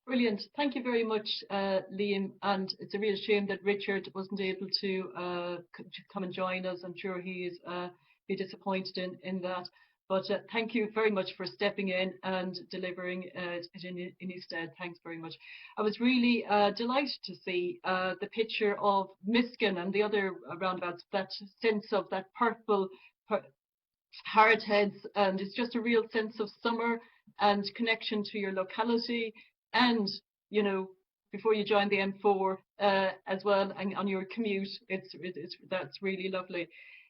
Brilliant. Thank you very much, Liam. And it's a real shame that Richard wasn't able to come and join us. I'm sure he is be disappointed in that. But thank you very much for stepping in and delivering it in his stead. Thanks very much. I was really delighted to see the picture of Miskin and the other roundabouts, that sense of that purple hardheads, and it's just a real sense of summer and connection to your locality. And you know, before you join the M4 as well, and on your commute, it's that's really lovely.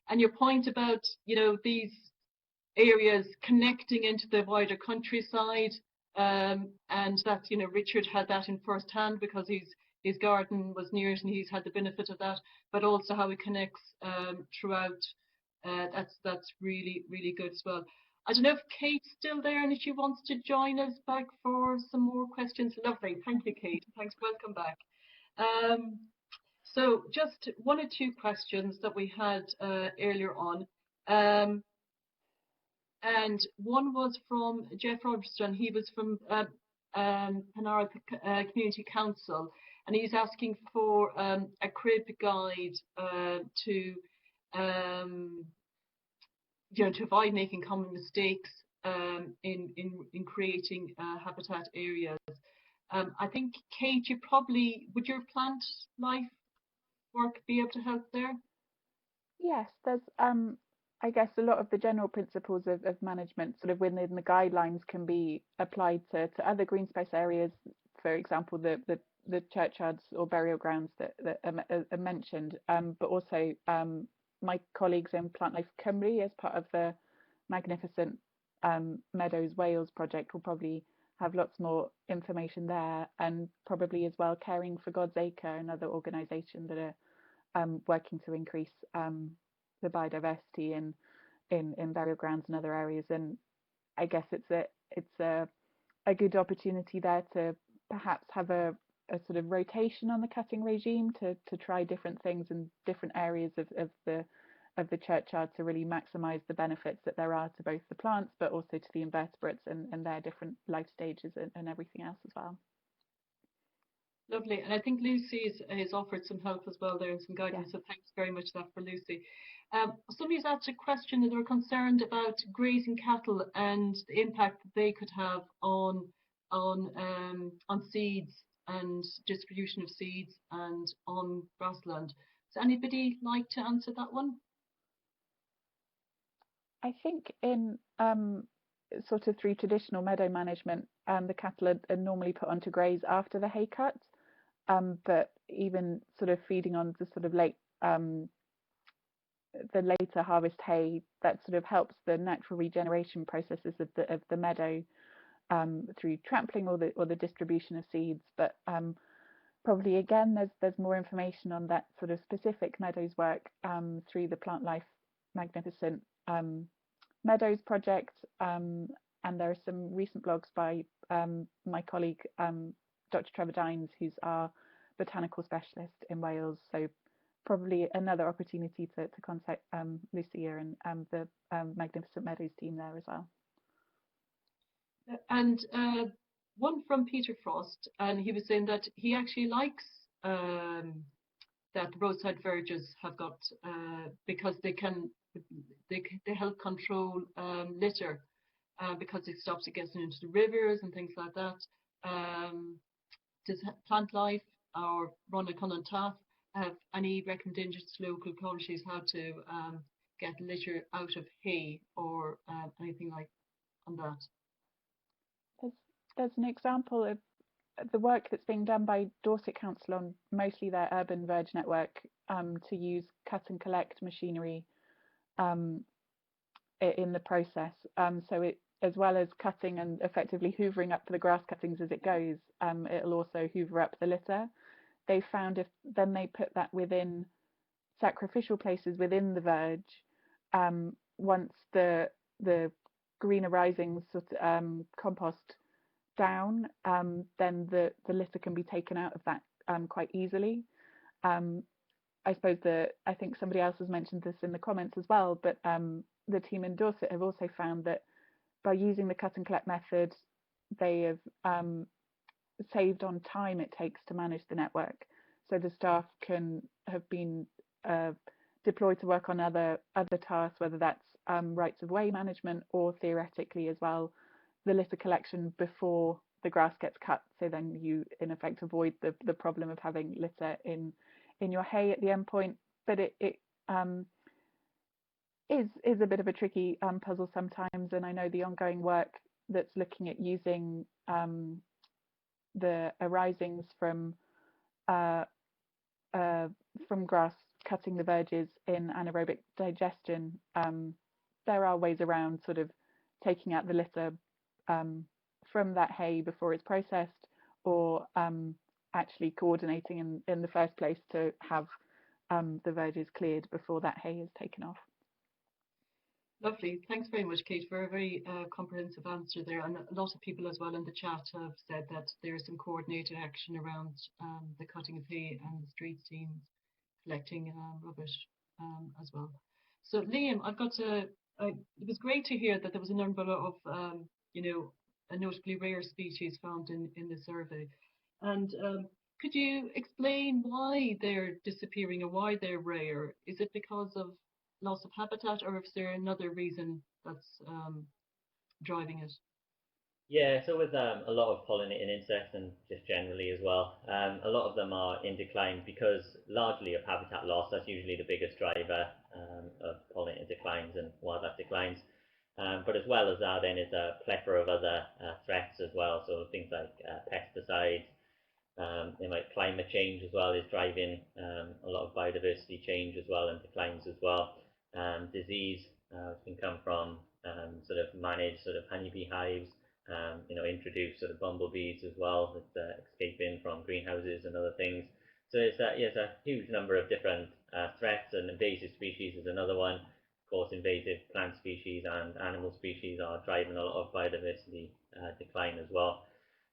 And your point about, you know, these areas connecting into the wider countryside, and that, you know, Richard had that in first hand because his garden was near it and he's had the benefit of that, but also how it connects throughout. That's really really good as well. I don't know if Kate's still there and if she wants to join us back for some more questions. Lovely, thank you, Kate. Thanks, welcome back. Um, so just one or two questions that we had earlier on. Um, and one was from Jeff Robertson. He was from Penarth Community Council, and he's asking for a crib guide to um, you know, to avoid making common mistakes in creating habitat areas. I think, Kate, you probably would your plant life work be able to help there? Yes, there's I guess a lot of the general principles of management sort of within the guidelines can be applied to other green space areas, for example, the churchyards or burial grounds that are mentioned, but also my colleagues in Plant Life Cymru, as part of the Magnificent Meadows Wales project, will probably have lots more information there, and probably as well Caring for God's Acre, another organisation that are working to increase the biodiversity in burial grounds and other areas. And I guess it's a good opportunity there to perhaps have a sort of rotation on the cutting regime to try different things in different areas of the churchyard to really maximise the benefits that there are to both the plants but also to the invertebrates and their different life stages and everything else as well. Lovely. And I think Lucy has offered some help as well there and some Yeah. guidance. So thanks very much for that for Lucy. Somebody's asked a question that they were concerned about grazing cattle and the impact that they could have on seeds and distribution of seeds and on grassland. Does anybody like to answer that one? I think in sort of through traditional meadow management, the cattle are normally put onto graze after the hay cut, but even sort of feeding on the sort of the later harvest hay, that sort of helps the natural regeneration processes of the meadow through trampling or the distribution of seeds. But probably again, there's more information on that sort of specific meadows work through the Plant Life Magnificent Meadows project, and there are some recent blogs by my colleague Dr. Trevor Dines, who's our botanical specialist in Wales. So probably another opportunity to contact Lucia and the Magnificent Meadows team there as well. And one from Peter Frost, and he was saying that he actually likes that roadside verges have got because they help control litter because it stops it getting into the rivers and things like that. Does Plant Life or Rhonda Cullen Taff have any recommendations to local authorities how to get litter out of hay or anything like on that? There's an example of the work that's being done by Dorset Council on mostly their urban verge network to use cut and collect machinery in the process. So it, as well as cutting and effectively hoovering up the grass cuttings as it goes, it'll also hoover up the litter. They found if then they put that within sacrificial places within the verge, once the greener risings sort of compost down, then the litter can be taken out of that quite easily. I suppose I think somebody else has mentioned this in the comments as well, but the team in Dorset have also found that by using the cut and collect method, they have saved on time it takes to manage the network. So the staff can have been deployed to work on other tasks, whether that's rights of way management or theoretically as well the litter collection before the grass gets cut. So then you in effect avoid the problem of having litter in your hay at the end point. But it is a bit of a tricky puzzle sometimes, and I know the ongoing work that's looking at using the arisings from grass cutting the verges in anaerobic digestion. There are ways around sort of taking out the litter from that hay before it's processed, or actually coordinating in the first place to have the verges cleared before that hay is taken off. Lovely. Thanks very much, Kate, for a very comprehensive answer there. And a lot of people as well in the chat have said that there is some coordinated action around the cutting of hay and the street teams collecting rubbish as well. So, Liam, I've got to. It was great to hear that there was a number of, a notably rare species found in the survey. And could you explain why they're disappearing or why they're rare? Is it because of loss of habitat, or is there another reason that's driving it? Yeah, so with a lot of pollinating insects and just generally as well, a lot of them are in decline because largely of habitat loss. That's usually the biggest driver of pollinator declines and wildlife declines. But as well as that, then is a plethora of other threats as well. So things like pesticides, climate change as well is driving a lot of biodiversity change as well and declines as well. Disease can come from sort of managed sort of honeybee hives. Introduce sort of bumblebees as well that escaping from greenhouses and other things. So it's a huge number of different threats, and invasive species is another one. Of course, invasive plant species and animal species are driving a lot of biodiversity decline as well.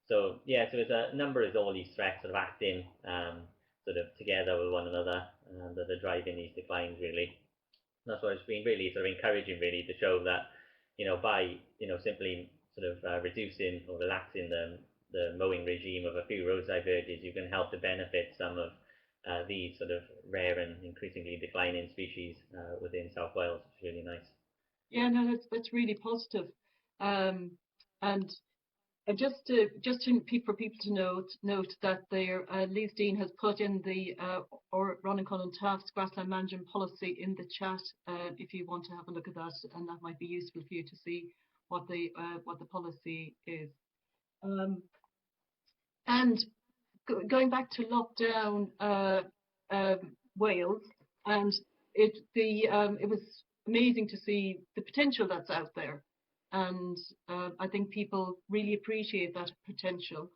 So yeah, so it's a number of all these threats sort of acting sort of together with one another that are driving these declines really. And that's why it's been really sort of encouraging really to show that by simply sort of reducing or relaxing the mowing regime of a few roadside verges, you can help to benefit some of these sort of rare and increasingly declining species within South Wales. It's really nice. Yeah, no, that's really positive. And just for people to note that their Liz Dean has put in the or Ron and Colin Taft's grassland management policy in the chat if you want to have a look at that, and that might be useful for you to see what the policy is. And going back to lockdown Wales, and it was amazing to see the potential that's out there. And I think people really appreciate that potential.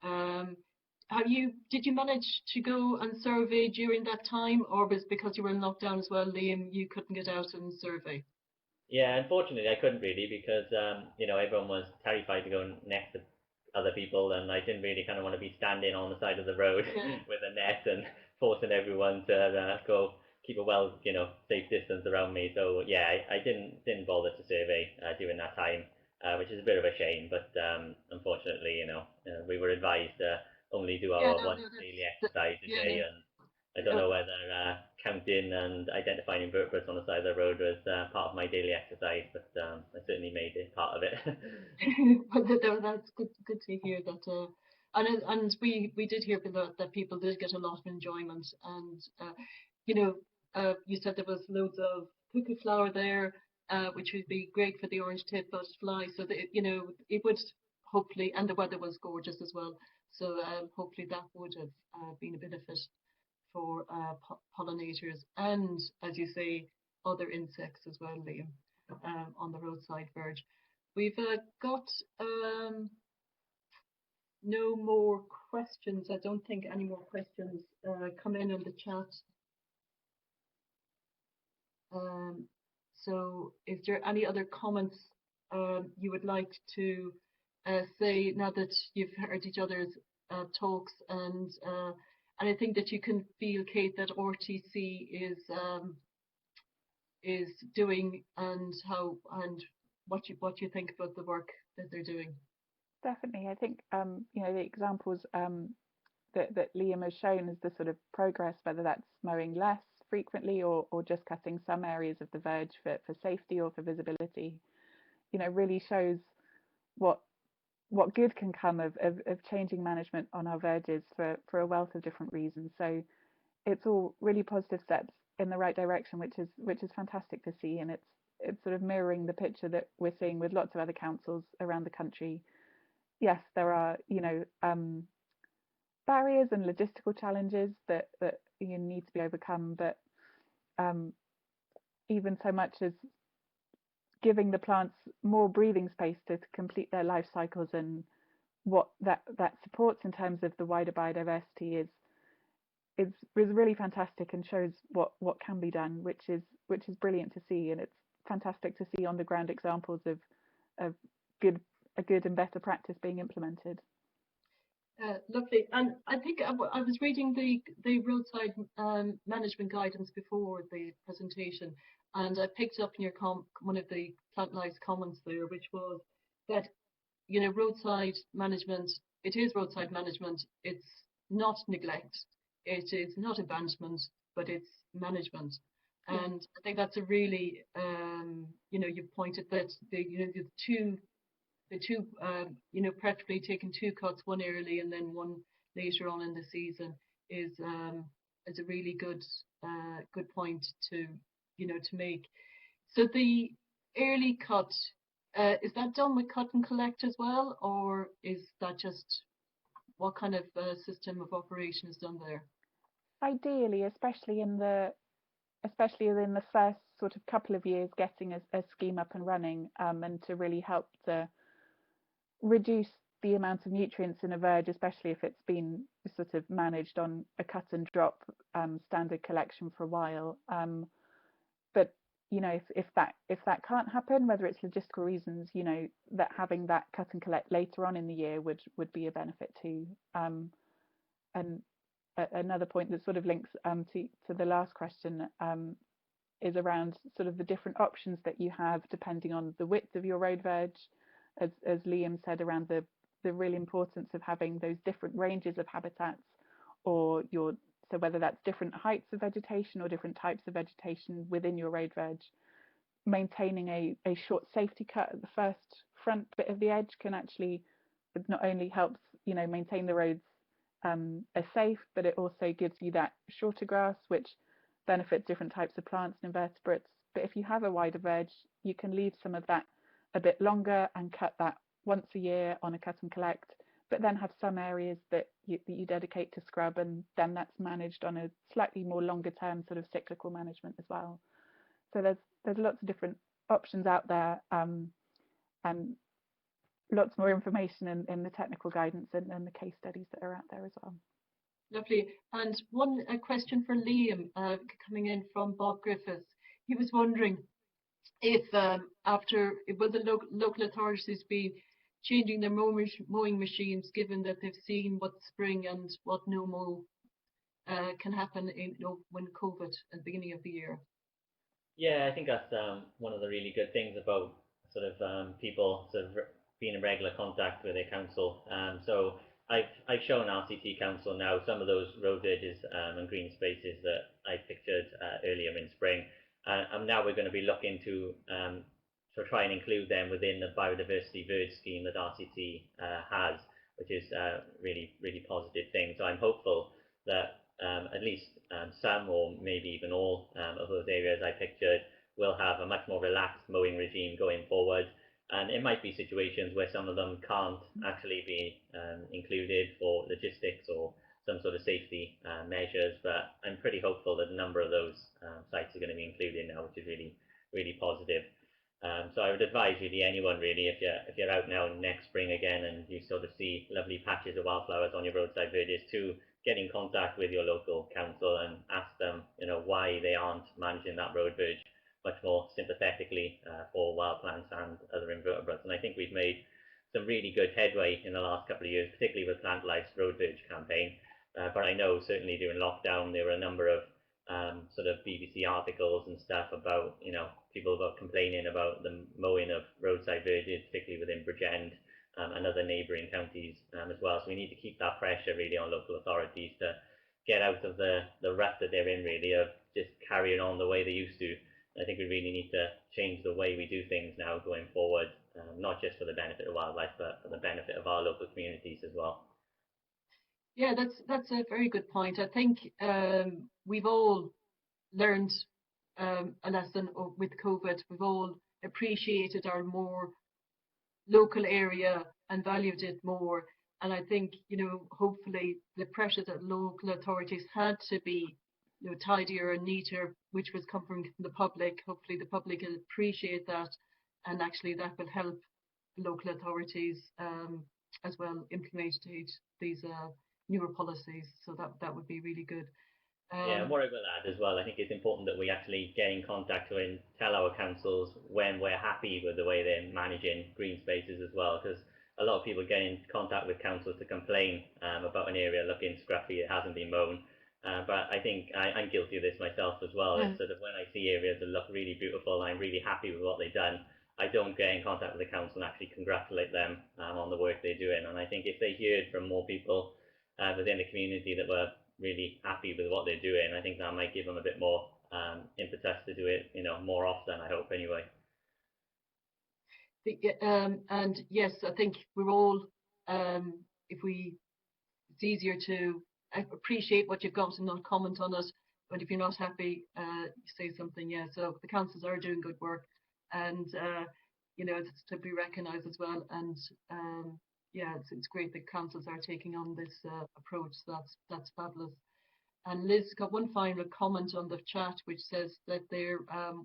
Did you manage to go and survey during that time, or was it because you were in lockdown as well, Liam, you couldn't get out and survey? Yeah, unfortunately I couldn't really because everyone was terrified to go next to other people, and I didn't really kind of want to be standing on the side of the road with a net and forcing everyone to go keep a safe distance around me. So yeah, I didn't bother to survey during that time, which is a bit of a shame. But unfortunately, we were advised to only do our one daily exercise a day, and I don't know whether counting and identifying invertebrates on the side of the road was part of my daily exercise, but I certainly made it part of it. Well, that's good to hear that. And we did hear that people did get a lot of enjoyment, and you said there was loads of cuckoo flower there, which would be great for the orange-tailed butterfly. So that it would hopefully, and the weather was gorgeous as well. So hopefully that would have been a benefit for pollinators and, as you say, other insects as well, Liam, on the roadside verge. We've got no more questions. I don't think any more questions come in the chat. So is there any other comments you would like to say now that you've heard each other's talks, and anything that you can feel, Kate, that RTC is doing, and what you think about the work that they're doing? Definitely. I think the examples that Liam has shown is the sort of progress, whether that's mowing less frequently or just cutting some areas of the verge for safety or for visibility, really shows what good can come of changing management on our verges for a wealth of different reasons. So it's all really positive steps in the right direction, which is fantastic to see, and it's sort of mirroring the picture that we're seeing with lots of other councils around the country. Yes, there are barriers and logistical challenges that you need to be overcome, but um, even so much as giving the plants more breathing space to complete their life cycles, and what that supports in terms of the wider biodiversity is really fantastic, and shows what can be done, which is brilliant to see. And it's fantastic to see on the ground examples of a good and better practice being implemented. Lovely. And I think I was reading the roadside management guidance before the presentation, and I picked up in your one of the Plant Life's comments there, which was that roadside management, it is roadside management. It's not neglect. It is not abandonment, but it's management. And I think that's a really you've pointed that the two preferably taking two cuts, one early and then one later on in the season, is a really good point to make. So the early cut, is that done with cut and collect as well, or is that just what kind of system of operation is done there? Ideally, especially in the first sort of couple of years, getting a scheme up and running, and to really help to reduce the amount of nutrients in a verge, especially if it's been sort of managed on a cut and drop standard collection for a while. But if that can't happen, whether it's logistical reasons, that having that cut and collect later on in the year would be a benefit too. And another point that sort of links to the last question is around sort of the different options that you have depending on the width of your road verge, as Liam said, around the real importance of having those different ranges of habitats, or so whether that's different heights of vegetation or different types of vegetation within your road verge, maintaining a short safety cut at the first front bit of the edge can actually, it not only helps maintain the roads as safe, but it also gives you that shorter grass, which benefits different types of plants and invertebrates. But if you have a wider verge, you can leave some of that a bit longer and cut that once a year on a cut and collect, but then have some areas that you dedicate to scrub, and then that's managed on a slightly more longer term sort of cyclical management as well. So there's lots of different options out there, and lots more information in the technical guidance and the case studies that are out there as well. Lovely. And a question for Liam coming in from Bob Griffiths. He was wondering if will the local authorities be changing their mowing machines, given that they've seen what spring and what no mow can happen when COVID at the beginning of the year? Yeah, I think that's one of the really good things about sort of people sort of being in regular contact with their council. So I've shown RCT Council now some of those road edges and green spaces that I pictured earlier in spring. And now we're going to be looking to try and include them within the biodiversity verge scheme that RCT has, which is a really, really positive thing. So I'm hopeful that at least some, or maybe even all of those areas I pictured will have a much more relaxed mowing regime going forward. And it might be situations where some of them can't actually be included for logistics or some sort of safety measures, but I'm pretty hopeful that a number of those sites are going to be included now, which is really, really positive. So I would advise really anyone really, if you're out now next spring again and you sort of see lovely patches of wildflowers on your roadside verges, to get in contact with your local council and ask them, why they aren't managing that road verge much more sympathetically for wild plants and other invertebrates. And I think we've made some really good headway in the last couple of years, particularly with Plant Life's road verge campaign. But I know certainly during lockdown there were a number of sort of BBC articles and stuff about, people about complaining about the mowing of roadside verges, particularly within Bridgend and other neighbouring counties as well. So we need to keep that pressure really on local authorities to get out of the rut that they're in, really, of just carrying on the way they used to. I think we really need to change the way we do things now going forward, not just for the benefit of wildlife, but for the benefit of our local communities as well. Yeah, that's a very good point. I think we've all learned a lesson with COVID. We've all appreciated our more local area and valued it more. And I think, hopefully the pressure that local authorities had to be, tidier and neater, which was coming from the public. Hopefully the public will appreciate that, and actually that will help local authorities as well implement these newer policies. So that would be really good. Yeah, and what I will add as well, I think it's important that we actually get in contact and tell our councils when we're happy with the way they're managing green spaces as well, because a lot of people get in contact with councils to complain about an area looking scruffy, it hasn't been mown. But I think I'm guilty of this myself as well. It's sort of when I see areas that look really beautiful and I'm really happy with what they've done, I don't get in contact with the council and actually congratulate them on the work they're doing. And I think if they heard from more people within the community that were really happy with what they're doing, I think that might give them a bit more impetus to do it, more often, I hope, anyway. And yes, I think we're all, it's easier to appreciate what you've got and not comment on it. But if you're not happy, say something. Yeah. So the councils are doing good work, and it's to be recognised as well. And yeah, it's great that councils are taking on this approach. So that's fabulous. And Liz got one final comment on the chat, which says that their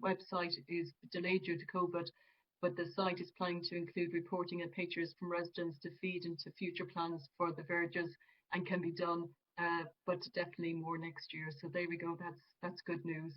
website is delayed due to COVID, but the site is planning to include reporting and pictures from residents to feed into future plans for the Verges, and can be done, but definitely more next year. So there we go. That's good news.